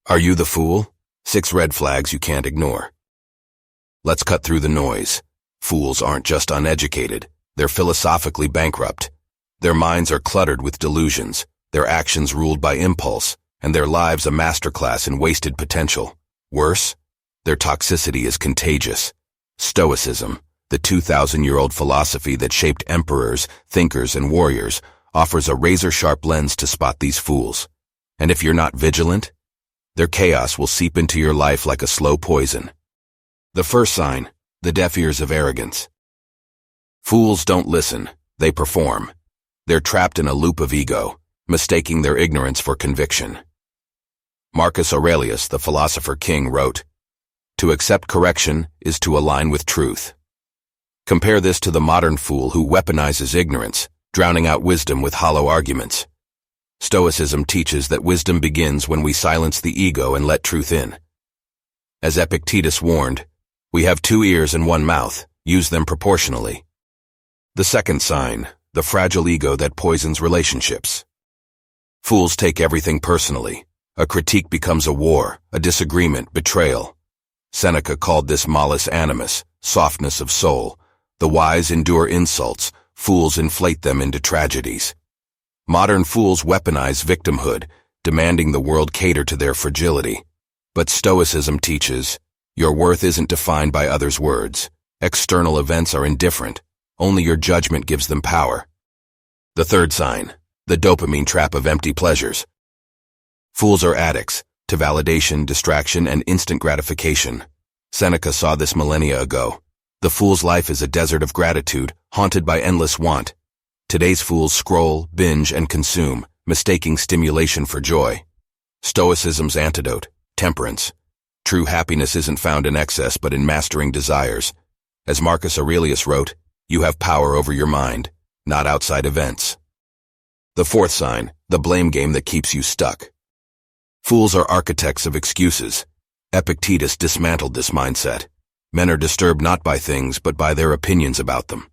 Are you the fool? 6 red flags you can't ignore. Let's cut through the noise. Fools aren't just uneducated, they're philosophically bankrupt. Their minds are cluttered with delusions, their actions ruled by impulse, and their lives a masterclass in wasted potential. Worse, their toxicity is contagious. Stoicism, the 2,000-year-old philosophy that shaped emperors, thinkers, and warriors, offers a razor-sharp lens to spot these fools. And if you're not vigilant, their chaos will seep into your life like a slow poison. The first sign, the deaf ears of arrogance. Fools don't listen, they perform. They're trapped in a loop of ego, mistaking their ignorance for conviction. Marcus Aurelius, the philosopher king, wrote, "To accept correction is to align with truth." Compare this to the modern fool who weaponizes ignorance, drowning out wisdom with hollow arguments. Stoicism teaches that wisdom begins when we silence the ego and let truth in. As Epictetus warned, we have 2 ears and 1 mouth, use them proportionally. The second sign, the fragile ego that poisons relationships. Fools take everything personally. A critique becomes a war, a disagreement, betrayal. Seneca called this malus animus, softness of soul. The wise endure insults, fools inflate them into tragedies. Modern fools weaponize victimhood, demanding the world cater to their fragility. But Stoicism teaches, your worth isn't defined by others' words. External events are indifferent. Only your judgment gives them power. The third sign, the dopamine trap of empty pleasures. Fools are addicts to validation, distraction, and instant gratification. Seneca saw this millennia ago. The fool's life is a desert of gratitude, haunted by endless want. Today's fools scroll, binge, and consume, mistaking stimulation for joy. Stoicism's antidote, temperance. True happiness isn't found in excess but in mastering desires. As Marcus Aurelius wrote, you have power over your mind, not outside events. The fourth sign, the blame game that keeps you stuck. Fools are architects of excuses. Epictetus dismantled this mindset. Men are disturbed not by things but by their opinions about them.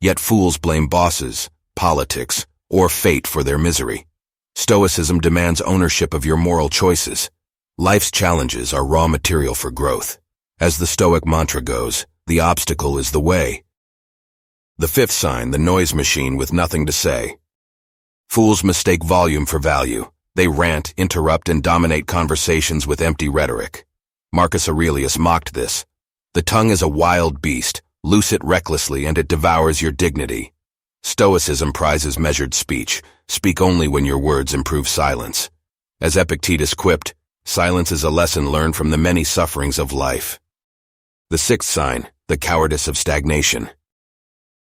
Yet fools blame bosses, politics, or fate for their misery. Stoicism demands ownership of your moral choices. Life's challenges are raw material for growth. As the Stoic mantra goes, the obstacle is the way. The fifth sign, the noise machine with nothing to say. Fools mistake volume for value. They rant, interrupt, and dominate conversations with empty rhetoric. Marcus Aurelius mocked this. The tongue is a wild beast. Loose it recklessly and it devours your dignity. Stoicism prizes measured speech. Speak only when your words improve silence. As Epictetus quipped, silence is a lesson learned from the many sufferings of life. The sixth sign, the cowardice of stagnation.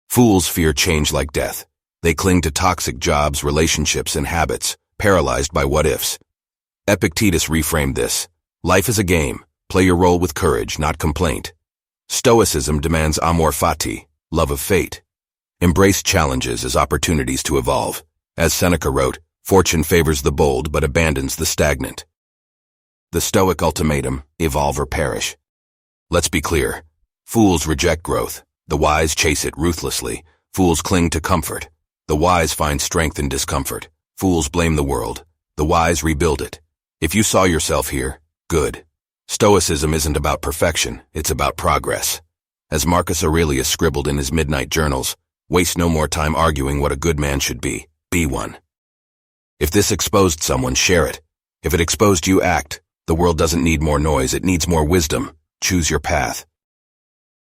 Fools fear change like death. They cling to toxic jobs, relationships, and habits, paralyzed by what-ifs. Epictetus reframed this. Life is a game. Play your role with courage, not complaint. Stoicism demands amor fati, love of fate. Embrace challenges as opportunities to evolve. As Seneca wrote, fortune favors the bold but abandons the stagnant. The Stoic ultimatum, evolve or perish. Let's be clear. Fools reject growth. The wise chase it ruthlessly. Fools cling to comfort. The wise find strength in discomfort. Fools blame the world. The wise rebuild it. If you saw yourself here, good. Stoicism isn't about perfection, it's about progress. As Marcus Aurelius scribbled in his midnight journals, waste no more time arguing what a good man should be one. If this exposed someone, share it. If it exposed you, act. The world doesn't need more noise, it needs more wisdom. Choose your path.